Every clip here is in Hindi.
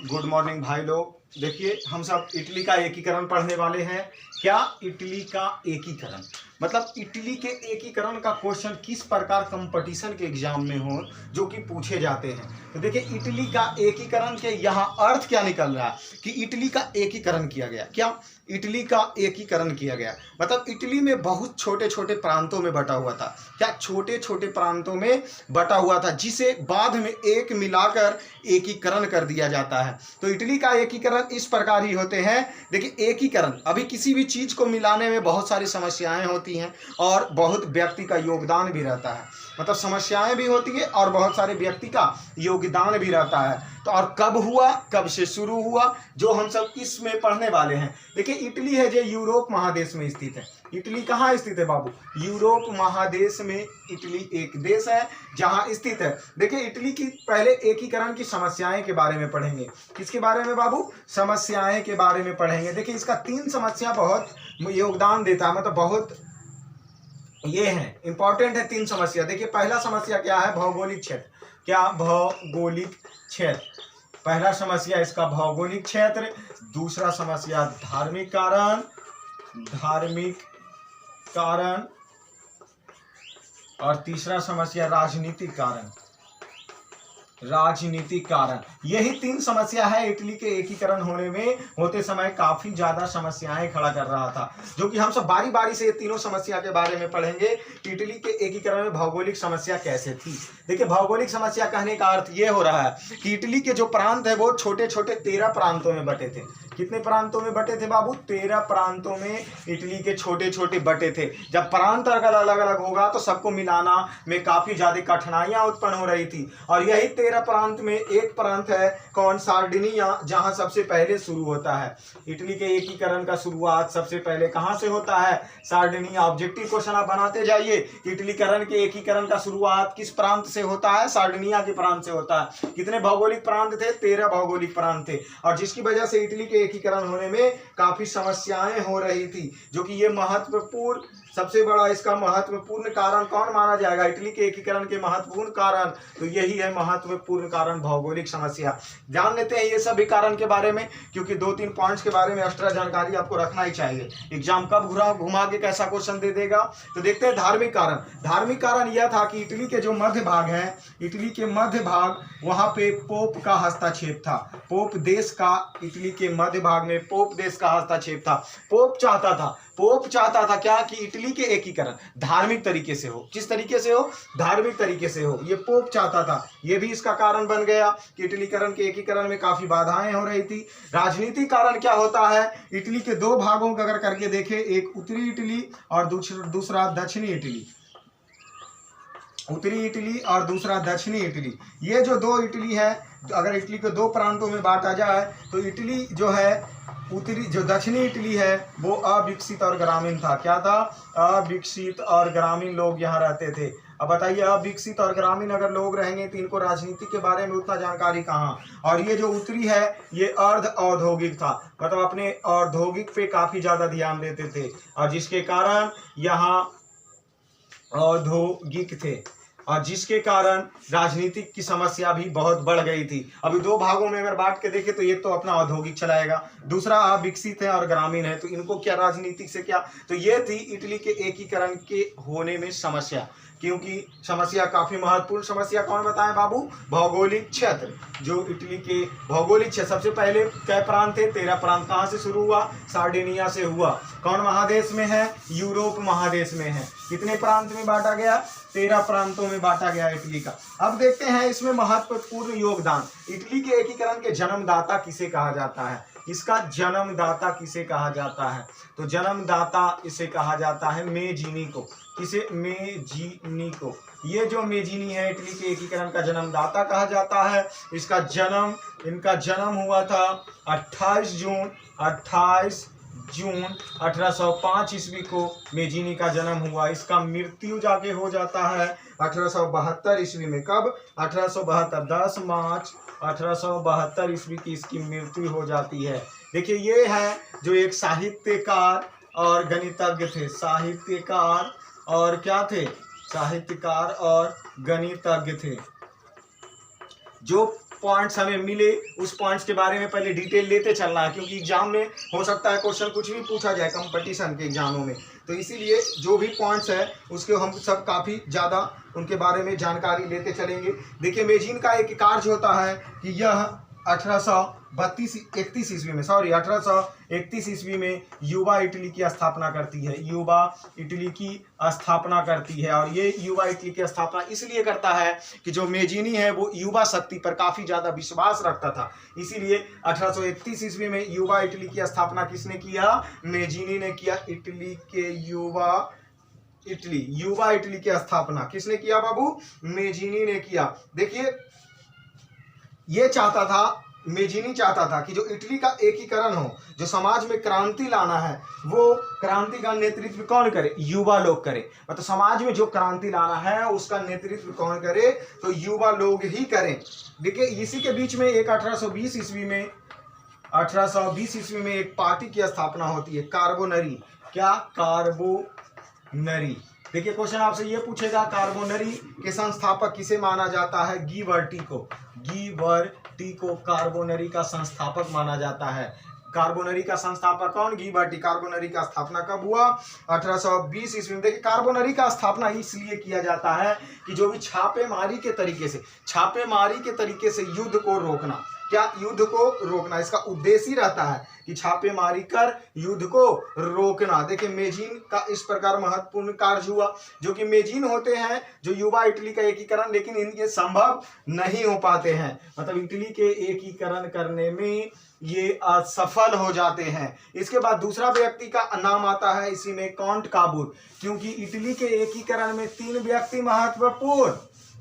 गुड मॉर्निंग भाई लोग। देखिए हम सब इटली का एकीकरण पढ़ने वाले हैं। क्या इटली का एकीकरण मतलब इटली के एकीकरण का क्वेश्चन किस प्रकार कंपटीशन के एग्जाम में हो जो कि पूछे जाते हैं। तो देखिए इटली का एकीकरण के यहाँ अर्थ क्या निकल रहा है कि इटली का एकीकरण किया गया। क्या इटली का एकीकरण किया गया मतलब इटली में बहुत छोटे छोटे प्रांतों में बटा हुआ था। क्या छोटे छोटे प्रांतों में बटा हुआ था जिसे बाद में एक मिलाकर एकीकरण कर दिया जाता है। तो इटली का एकीकरण इस प्रकार ही होते हैं। देखिए एकीकरण अभी किसी भी चीज को मिलाने में बहुत सारी समस्याएं होती हैं और बहुत व्यक्ति का योगदान भी रहता है। मतलब समस्याएं भी होती है और बहुत सारे व्यक्ति का योगदान भी रहता है। तो और कब हुआ, कब से शुरू हुआ, जो हम सब इसमें पढ़ने वाले हैं। देखिए इटली है जो यूरोप महादेश में स्थित है। इटली कहाँ स्थित है बाबू? यूरोप महादेश में इटली एक देश है जहां स्थित है। देखिए इटली की पहले एकीकरण की समस्याएं के बारे में पढ़ेंगे। किसके बारे में बाबू? समस्याएं के बारे में पढ़ेंगे। देखिए इसका 3 समस्या बहुत योगदान देता है, मतलब बहुत ये है इंपॉर्टेंट है 3 समस्या। देखिए पहला समस्या क्या है? भौगोलिक क्षेत्र। क्या? भौगोलिक क्षेत्र। पहला समस्या इसका भौगोलिक क्षेत्र। दूसरा समस्या धार्मिक कारण, धार्मिक कारण। और तीसरा समस्या राजनीतिक कारण, राजनीतिक कारण। यही 3 समस्या है इटली के एकीकरण होते समय काफी ज्यादा समस्याएं खड़ा कर रहा था, जो कि हम सब बारी बारी से ये तीनों समस्या के बारे में पढ़ेंगे। इटली के एकीकरण में भौगोलिक समस्या कैसे थी। देखिए भौगोलिक समस्या कहने का अर्थ ये हो रहा है कि इटली के जो प्रांत है वो छोटे छोटे 13 प्रांतों में बटे थे। कितने प्रांतों में बटे थे बाबू? 13 प्रांतों में इटली के छोटे छोटे बटे थे। जब प्रांत अगर अलग अलग होगा तो सबको मिलाना में काफी ज्यादा कठिनाइयां उत्पन्न हो रही थी। और यही 13 प्रांत में एक प्रांत है कौन? सार्डिनिया, जहां सबसे पहले शुरू होता है इटली के एकीकरण का। शुरुआत सबसे पहले कहां से होता है? सार्डिनिया। ऑब्जेक्टिव क्वेश्चन आप बनाते जाइए। इटलीकरण के एकीकरण का शुरुआत किस प्रांत से होता है? सार्डिनिया के प्रांत से होता है। कितने भौगोलिक प्रांत थे? 13 भौगोलिक प्रांत थे। और जिसकी वजह से इटली के एकीकरण होने में काफी समस्याएं हो रही थी, जो कि ये महत्वपूर्ण, सबसे बड़ा इसका महत्वपूर्ण कारण कौन माना जाएगा? इटली के एकीकरण के महत्वपूर्ण कारण, तो यही है महत्वपूर्ण कारण भौगोलिक समस्या। जान लेते हैं ये सभी कारण के बारे में, क्योंकि 2-3 पॉइंट्स के बारे में एक्स्ट्रा जानकारी आपको रखना ही चाहिए। एग्जाम कब घुमा के कैसा क्वेश्चन दे देगा। तो देखते हैं धार्मिक कारण। धार्मिक कारण यह था कि इटली के जो मध्य भाग है, इटली के मध्य भाग, वहां पे पोप का हस्तक्षेप था। पोप देश का, इटली के मध्य भाग में पोप देश का हस्तक्षेप था। पोप चाहता था क्या? कि इटली के एकीकरण धार्मिक तरीके से हो। किस तरीके से हो? धार्मिक तरीके से हो। ये पोप चाहता था। ये भी इसका कारण बन गया कि इटलीकरण के एकीकरण में काफी बाधाएं हो रही थी। राजनीतिक कारण क्या होता है? इटली के 2 भागों का अगर करके देखें, एक उत्तरी इटली और दूसरा दक्षिणी इटली। उत्तरी इटली और दूसरा दक्षिणी इटली। ये जो 2 इटली है, अगर इटली को 2 प्रांतों में बांटा जाए तो इटली जो है उत्तरी, जो दक्षिणी इटली है वो अविकसित और ग्रामीण था। क्या था? अविकसित और ग्रामीण लोग यहाँ रहते थे। अब बताइए अविकसित और ग्रामीण अगर लोग रहेंगे तो इनको राजनीति के बारे में उतना जानकारी कहाँ। और ये जो उत्तरी है ये अर्ध औद्योगिक था, मतलब अपने औद्योगिक पे काफी ज्यादा ध्यान देते थे, और जिसके कारण यहाँ औद्योगिक थे, और जिसके कारण राजनीतिक की समस्या भी बहुत बढ़ गई थी। अभी 2 भागों में अगर बांट के देखें तो एक तो अपना औद्योगिक चलाएगा, दूसरा अविकसित है और ग्रामीण है, तो इनको क्या राजनीतिक से क्या। तो ये थी इटली के एकीकरण के होने में समस्या। क्योंकि समस्या काफी महत्वपूर्ण समस्या कौन बताएं बाबू? भौगोलिक क्षेत्र। जो इटली के भौगोलिक क्षेत्र, सबसे पहले कै प्रांत थे? 13 प्रांत। कहां से शुरू हुआ? सार्डिनिया से हुआ। कौन महादेश में है? यूरोप महादेश में है। कितने प्रांत में बांटा गया? 13 प्रांतों में बांटा गया इटली का। अब देखते हैं इसमें महत्वपूर्ण योगदान। इटली के एकीकरण के जन्मदाता किसे कहा जाता है? इसका जन्मदाता किसे कहा जाता है? तो जन्मदाता इसे कहा जाता है मेजीनी को। किसे? मेजीनी को। ये जो मेजीनी है इटली के एकीकरण का जन्मदाता कहा जाता है। इनका जन्म हुआ था 28 जून 1805 ईस्वी को मेजीनी का जन्म हुआ। इसका मृत्यु जाके हो जाता है 1872 ईस्वी में। कब? 1872, 10 मार्च 1872 ईस्वी की इसकी मृत्यु हो जाती है। देखिए ये है जो एक साहित्यकार और गणितज्ञ थे। साहित्यकार और क्या थे? साहित्यकार और गणितज्ञ थे, जो पॉइंट्स हमें मिले उस पॉइंट्स के बारे में पहले डिटेल लेते चलना है, क्योंकि एग्जाम में हो सकता है क्वेश्चन कुछ भी पूछा जाए कंपटीशन के एग्जामों में। तो इसीलिए जो भी पॉइंट्स है उसके हम सब काफ़ी ज़्यादा उनके बारे में जानकारी लेते चलेंगे। देखिए मेजीन का एक कार्य होता है कि यह 1831 ईस्वी में युवा इटली की स्थापना करती है। युवा इटली की स्थापना करती है, और ये युवा इटली की स्थापना इसलिए करता है कि जो मेजीनी है वो युवा शक्ति पर काफ़ी ज़्यादा विश्वास रखता था। इसीलिए 1831 ईस्वी में युवा इटली की स्थापना किसने किया? मेजीनी ने किया। इटली के युवा इटली की स्थापना किसने किया बाबू? मेजीनी ने किया। देखिए ये चाहता था, मेजीनी चाहता था कि जो इटली का एकीकरण हो, जो समाज में क्रांति लाना है, वो क्रांति का नेतृत्व कौन करे? युवा लोग करे। मतलब समाज में जो क्रांति लाना है उसका नेतृत्व कौन करे? तो युवा लोग ही करें। देखिए इसी के बीच में एक 1820 ईस्वी में एक पार्टी की स्थापना होती है, कार्बोनरी। क्या? कार्बोनरी। देखिए क्वेश्चन आपसे ये पूछेगा, कार्बोनरी के संस्थापक किसे माना जाता है? गीवर्टी को कार्बोनरी का संस्थापक माना जाता है। कार्बोनरी का संस्थापक कौन? गीवर्टी। कार्बोनरी का स्थापना कब हुआ? 1820 ईस्वी में। देखिए कार्बोनरी का स्थापना इसलिए किया जाता है कि जो भी छापेमारी के तरीके से युद्ध को रोकना। क्या? युद्ध को रोकना, इसका उद्देश्य ही रहता है कि छापेमारी कर युद्ध को रोकना। देखिए मेजीन का इस प्रकार महत्वपूर्ण कार्य हुआ, जो कि मेजीन होते हैं जो युवा इटली का एकीकरण, लेकिन इनके संभव नहीं हो पाते हैं। मतलब इटली के एकीकरण करने में ये असफल हो जाते हैं। इसके बाद दूसरा व्यक्ति का नाम आता है इसी में, काउंट काबूर, क्योंकि इटली के एकीकरण में 3 व्यक्ति महत्वपूर्ण।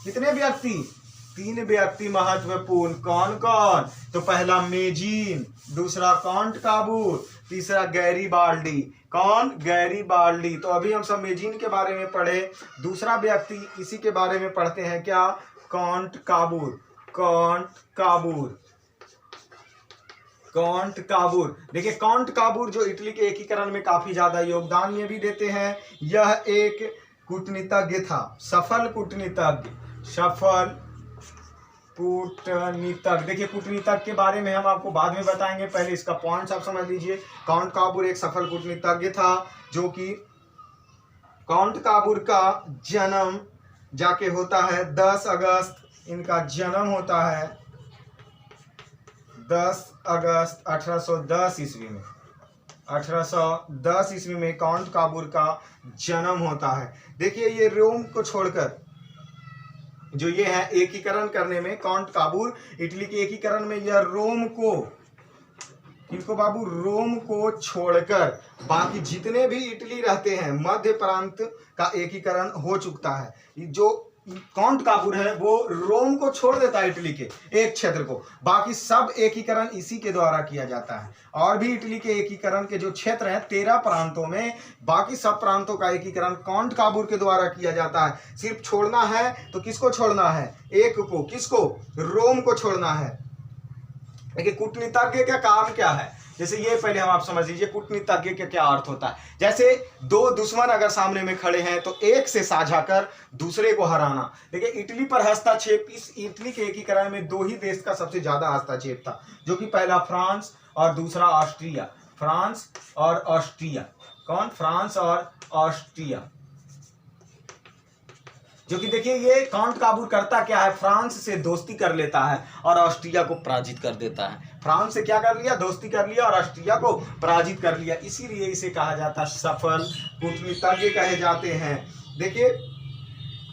कितने व्यक्ति? 3 व्यक्ति महत्वपूर्ण। कौन कौन? तो पहला मेजीन, दूसरा काउंट काबूर, तीसरा गैरीबाल्डी। कौन? गैरीबाल्डी। तो अभी हम सब मेजीन के बारे में पढ़े, दूसरा व्यक्ति इसी के बारे में पढ़ते हैं। क्या? काउंट काबूर। देखिए काउंट काबूर जो इटली के एकीकरण में काफी ज्यादा योगदान ये भी देते हैं। यह एक कूटनीतिज्ञ था, सफल कूटनीतिज्ञ। देखिए कूटनीतिज्ञ के बारे में हम आपको बाद में बताएंगे, पहले इसका पॉइंट्स आप समझ लीजिए। काउंट काबूर एक सफल कूटनीतिज्ञ था, जो कि काउंट काबूर का जन्म जाके होता है 10 अगस्त। इनका जन्म होता है 10 अगस्त 1810 ईस्वी में। 1810 ईस्वी में काउंट काबूर का जन्म होता है। देखिए ये रोम को छोड़कर जो ये है एकीकरण करने में, काउंट काबूर इटली के एकीकरण में यह रोम को, इनको बाबू, रोम को छोड़कर बाकी जितने भी इटली रहते हैं मध्य प्रांत का एकीकरण हो चुका है। जो काउंट काबूर है वो रोम को छोड़ देता है, इटली के एक क्षेत्र को, बाकी सब एकीकरण इसी के द्वारा किया जाता है। और भी इटली के एकीकरण के जो क्षेत्र हैं 13 प्रांतों में, बाकी सब प्रांतों का एकीकरण काउंट काबूर के द्वारा किया जाता है। सिर्फ छोड़ना है तो किसको छोड़ना है? एक को। किसको? रोम को छोड़ना है। देखिए कूटनीतिज्ञ का काम क्या है, जैसे ये पहले हम आप समझ लीजिए कूटनीतिज्ञ का क्या अर्थ होता है। जैसे 2 दुश्मन अगर सामने में खड़े हैं तो एक से साझा कर दूसरे को हराना। देखिए इटली पर हस्तक्षेप, इस इटली के एकीकरण में 2 ही देश का सबसे ज्यादा हस्तक्षेप था, जो कि पहला फ्रांस और दूसरा ऑस्ट्रिया। फ्रांस और ऑस्ट्रिया। कौन? फ्रांस और ऑस्ट्रिया। जो कि देखिए ये काउंट काबूर करता क्या है? फ्रांस से दोस्ती कर लेता है और ऑस्ट्रिया को पराजित कर देता है। फ्रांस से क्या कर लिया? दोस्ती कर लिया और ऑस्ट्रिया को पराजित कर लिया। इसीलिए इसे कहा जाता है सफल कूटनीतिज्ञ कहे जाते हैं। देखिए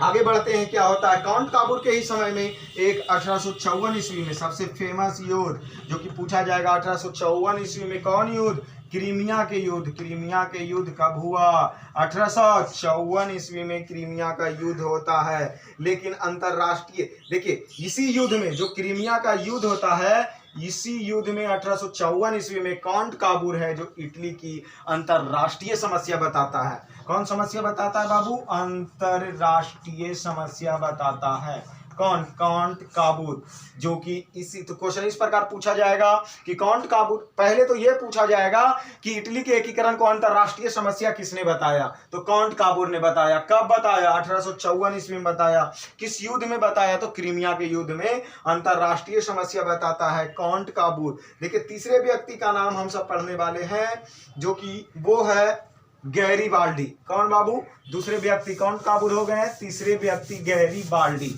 आगे बढ़ते हैं, क्या होता है? काउंट काबूर के ही समय में एक 1854 ईस्वी में सबसे फेमस युद्ध जो कि पूछा जाएगा, 1854 ईस्वी में कौन युद्ध? क्रीमिया के युद्ध। क्रीमिया के युद्ध कब हुआ? 1854 ईस्वी में क्रीमिया का युद्ध होता है। लेकिन अंतरराष्ट्रीय, देखिए इसी युद्ध में, जो क्रीमिया का युद्ध होता है, इसी युद्ध में 1854 ईस्वी में काउंट काबूर है जो इटली की अंतरराष्ट्रीय समस्या बताता है। कौन समस्या बताता है बाबू? अंतरराष्ट्रीय समस्या बताता है। कौन? कॉन्ट काबूर, जो कि इसी तो क्वेश्चन इस प्रकार पूछा जाएगा कि कॉन्ट काबूर, पहले तो यह पूछा जाएगा कि इटली के एकीकरण को अंतरराष्ट्रीय समस्या किसने बताया? तो कॉन्ट काबूर ने बताया। कब बताया? 1854 ईस्वी में बताया। किस युद्ध में बताया? तो क्रीमिया के युद्ध में अंतरराष्ट्रीय समस्या बताता है कॉन्ट काबूर। देखिए तीसरे व्यक्ति का नाम हम सब पढ़ने वाले हैं, जो कि वो है गैरीबाल्डी। कौन बाबू? दूसरे व्यक्ति कॉन्ट काबूर हो गए, तीसरे व्यक्ति गैरीबाल्डी।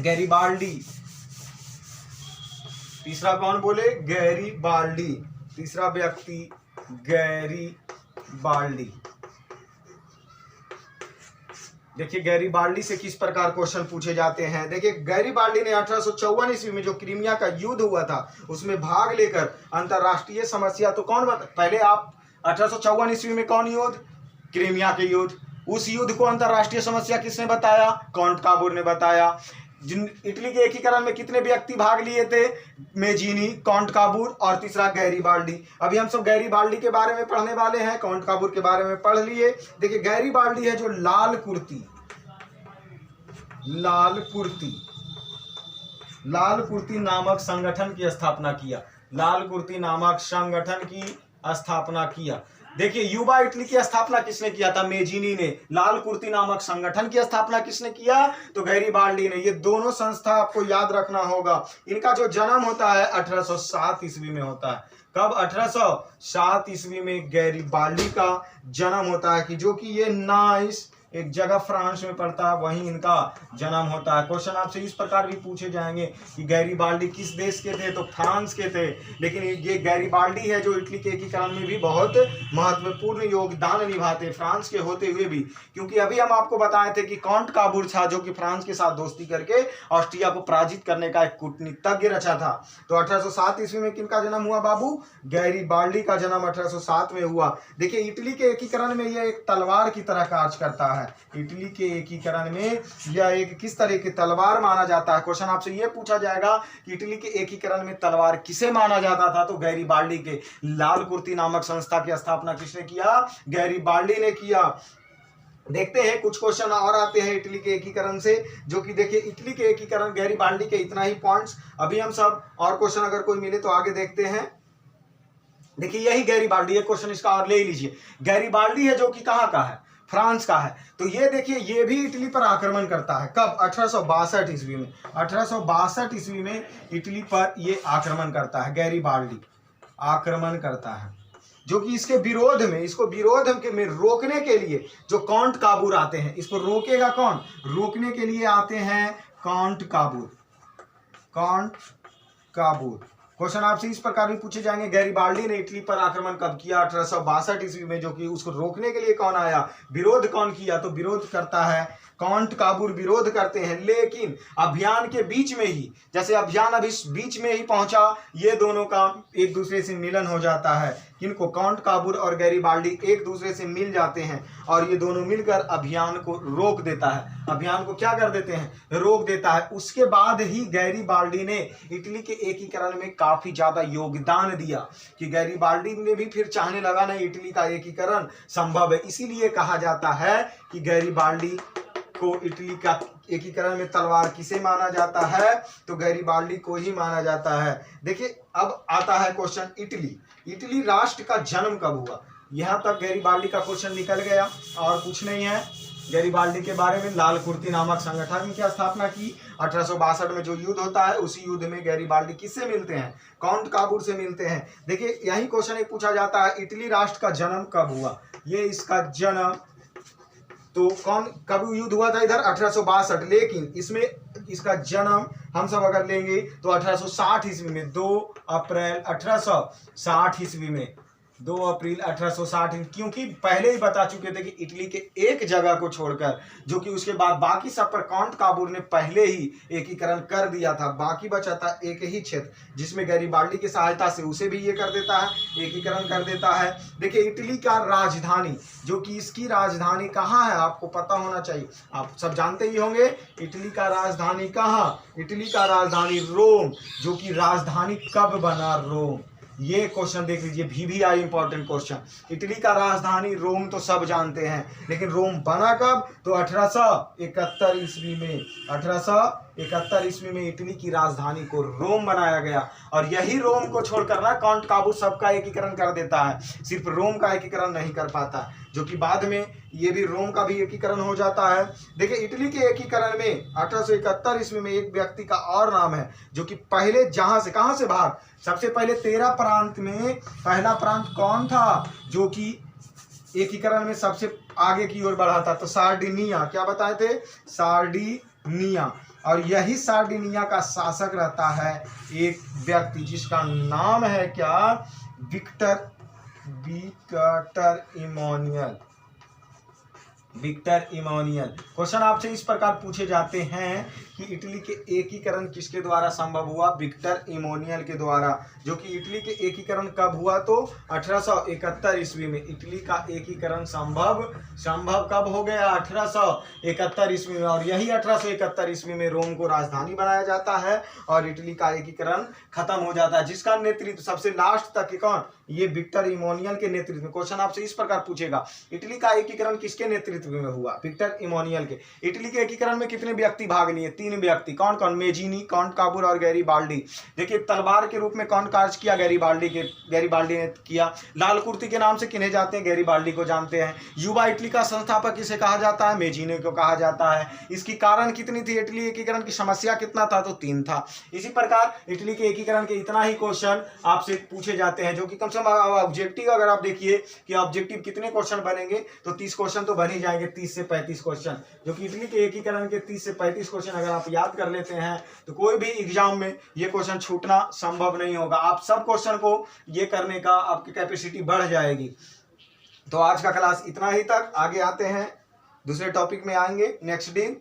गैरीबाल्डी तीसरा कौन बोले? गैरीबाल्डी, तीसरा व्यक्ति गैरीबाल्डी। देखिए गैरीबाल्डी से किस प्रकार क्वेश्चन पूछे जाते हैं। देखिए गैरीबाल्डी ने 1854 ईस्वी में जो क्रीमिया का युद्ध हुआ था उसमें भाग लेकर अंतरराष्ट्रीय समस्या, तो कौन पहले आप 1854 ईस्वी में कौन युद्ध? क्रीमिया के युद्ध। उस युद्ध को अंतरराष्ट्रीय समस्या किसने बताया? कॉन्ट काबूर ने बताया। जिन इटली के एकीकरण में कितने व्यक्ति भाग लिए थे? मेजीनी, कॉन्ट काबूर और तीसरा गैरीबाल्डी। अभी हम सब गैरीबाल्डी के बारे में पढ़ने वाले हैं, कॉन्ट काबूर के बारे में पढ़ लिए। देखिए गैरीबाल्डी है जो लाल कुर्ती नामक संगठन की स्थापना किया। लाल कुर्ती नामक संगठन की स्थापना किया। देखिए युवा इटली की स्थापना किसने किया था? मेजीनी ने। लाल कुर्ती नामक संगठन की स्थापना किसने किया? तो गैरीबाल्डी ने। ये दोनों संस्था आपको याद रखना होगा। इनका जो जन्म होता है 1807 ईस्वी में होता है। कब? 1807 ईस्वी में गैरीबाल्डी का जन्म होता है, कि जो कि ये नाइस एक जगह फ्रांस में पड़ता है, वहीं इनका जन्म होता है। क्वेश्चन आपसे इस प्रकार भी पूछे जाएंगे कि गैरीबाल्डी किस देश के थे? तो फ्रांस के थे। लेकिन ये गैरीबाल्डी है जो इटली के एकीकरण में भी बहुत महत्वपूर्ण योगदान निभाते, फ्रांस के होते हुए भी। क्योंकि अभी हम आपको बताए थे कि कॉन्ट काबूर था जो कि फ्रांस के साथ दोस्ती करके ऑस्ट्रिया को पराजित करने का एक कूटनीतिज्ञ रचा था। तो 1807 ईस्वी में किनका जन्म हुआ बाबू? गैरीबाल्डी का जन्म 1807 में हुआ। देखिए इटली के एकीकरण में यह एक तलवार की तरह कार्य करता है। इटली के एकीकरण में यह एक किस तरह की तलवार माना जाता है? क्वेश्चन आपसे यह पूछा जाएगा कि इटली के एकीकरण में तलवार किसे माना जाता था? तो गैरीबाल्डी के। लाल कुर्ती नामक संस्था की स्थापना किसने किया? गैरीबाल्डी ने किया। देखते हैं कुछ क्वेश्चन और आते हैं इटली के एकीकरण से, जो कि देखिए इटली के एकीकरण गैरीबाल्डी के इतना ही पॉइंट्स। अभी हम सब और क्वेश्चन अगर कोई मिले तो आगे देखते हैं। देखिए यही गैरीबाल्डी है, क्वेश्चन इसका और ले लीजिए। गैरीबाल्डी है जो कि कहाँ का है? फ्रांस का है। तो ये देखिए ये भी इटली पर आक्रमण करता है। कब? 1862 ईस्वी में। 1862 ईस्वी में इटली पर ये आक्रमण करता है। गैरीबाल्डी आक्रमण करता है, जो कि इसके विरोध में, इसको विरोध में रोकने के लिए जो कॉन्ट काबूर आते हैं, इसको रोकेगा कौन? रोकने के लिए आते हैं कॉन्ट काबूर। कॉन्ट काबूर। क्वेश्चन आपसे इस प्रकार भी पूछे जाएंगे, गैरीबाल्डी ने इटली पर आक्रमण कब किया? 1862 ईस्वी में। जो कि उसको रोकने के लिए कौन आया? विरोध कौन किया? तो विरोध करता है कॉन्ट काबूर, विरोध करते हैं। लेकिन अभियान के बीच में ही, जैसे अभियान अभी बीच में ही पहुंचा, ये दोनों का एक दूसरे से मिलन हो जाता है। किनको? कॉन्ट काबूर और गैरीबाल्डी एक दूसरे से मिल जाते हैं और ये दोनों मिलकर अभियान को रोक देता है। अभियान को क्या कर देते हैं? रोक देता है। उसके बाद ही गैरीबाल्डी ने इटली के एकीकरण में काफी ज्यादा योगदान दिया, कि गैरीबाल्डी ने भी फिर चाहने लगा नहीं इटली का एकीकरण संभव है। इसीलिए कहा जाता है कि गैरीबाल्डी को इटली का एकीकरण में तलवार किसे माना जाता है? तो गैरीबाल्डी को ही माना जाता है। देखिए अब आता है क्वेश्चन इटली राष्ट्र का जन्म कब हुआ? यहां तक गैरीबाल्डी का क्वेश्चन निकल गया और कुछ नहीं है गैरीबाल्डी के बारे में। लाल कुर्ती नामक संगठन की स्थापना की 1862 में। जो युद्ध होता है उसी युद्ध में गैरीबाल्डी किससे मिलते हैं? कॉन्ट काबूर से मिलते हैं। देखिए यही क्वेश्चन एक पूछा जाता है, इटली राष्ट्र का जन्म कब हुआ? ये इसका जन्म तो कब युद्ध हुआ था? इधर 1862। लेकिन इसमें इसका जन्म हम सब अगर लेंगे तो 1860 ईस्वी में, 2 अप्रैल 1860 ईस्वी में, 2 अप्रैल 1860। क्योंकि पहले ही बता चुके थे कि इटली के एक जगह को छोड़कर, जो कि उसके बाद बाकी सब पर कॉन्ट काबूर ने पहले ही एकीकरण कर दिया था, बाकी बचा था एक ही क्षेत्र जिसमें गैरीबाल्डी की सहायता से उसे भी ये कर देता है, एकीकरण कर देता है। देखिए इटली का राजधानी, जो कि इसकी राजधानी कहाँ है आपको पता होना चाहिए, आप सब जानते ही होंगे। इटली का राजधानी कहाँ? इटली का राजधानी रोम। जो कि राजधानी कब बना? रोम। ये क्वेश्चन देख लीजिए, भी आई इंपॉर्टेंट क्वेश्चन। इटली का राजधानी रोम तो सब जानते हैं, लेकिन रोम बना कब? तो 1871 ईस्वी में। 1871 ईस्वी में इटली की राजधानी को रोम बनाया गया। और यही रोम को छोड़कर ना काउंट काबू सबका एकीकरण कर देता है, सिर्फ रोम का एकीकरण नहीं कर पाता, जो कि बाद में ये भी रोम का भी एकीकरण हो जाता है। देखिए इटली के एकीकरण में 1871 ईस्वी में एक व्यक्ति का और नाम है, जो कि पहले जहां से कहां से भाग, सबसे पहले 13 प्रांत में पहला प्रांत कौन था जो कि एकीकरण में सबसे आगे की ओर बढ़ा था? तो सार्डिनिया। क्या बताए थे? सार्डिनिया। और यही सार्डिनिया का शासक रहता है एक व्यक्ति जिसका नाम है क्या? Victor Emmanuel. Victor Emmanuel. Question आपसे इस प्रकार पूछे जाते हैं कि इटली के एकीकरण किसके द्वारा संभव हुआ? विक्टर इमैनुअल के द्वारा। जो कि इटली के एकीकरण कब हुआ? तो 1871 ईस्वी में। इटली का एकीकरण संभव कब हो गया? 1871 ईस्वी में। और यही 1871 ईस्वी में रोम को राजधानी बनाया जाता है और इटली का एकीकरण खत्म हो जाता है, जिसका नेतृत्व सबसे लास्ट तक कौन? ये विक्टर इमैनुअल के नेतृत्व में। क्वेश्चन आपसे इस प्रकार पूछेगा, इटली का एकीकरण किसके नेतृत्व में हुआ? विक्टर इमैनुअल के। इटली के एकीकरण में कितने व्यक्ति भाग लिए? 3 व्यक्ति। कौन कौन? मेजीनी, काउंट काबूल और गैरीबाल्डी। देखिए तलवार के रूप में कौन कार्य किया? गैरीबाल्डी ने किया। लाल कुर्ती के नाम से किन्हें जाते हैं? गैरीबाल्डी को जानते हैं। युवा इटली का संस्थापक किसे कहा जाता है? मेजीनी को कहा जाता है। इसकी कारण कितनी थी? इटली एकीकरण की समस्या कितना था? तो 3 था। इसी प्रकार इटली के एकीकरण के इतना ही क्वेश्चन आपसे पूछे जाते हैं, जो कि कम से कम ऑब्जेक्टिव अगर आप देखिए कि ऑब्जेक्टिव कितने क्वेश्चन बनेंगे, तो 30 क्वेश्चन तो बन ही जाएंगे, 30 से 35 क्वेश्चन। जो कि इटली के एकीकरण के 30 से 35 क्वेश्चन अगर आप याद कर लेते हैं तो कोई भी एग्जाम में ये क्वेश्चन छूटना संभव नहीं होगा। आप सब क्वेश्चन को ये करने का आपकी कैपेसिटी बढ़ जाएगी। तो आज का क्लास इतना ही तक। आगे आते हैं, दूसरे टॉपिक में आएंगे नेक्स्ट दिन।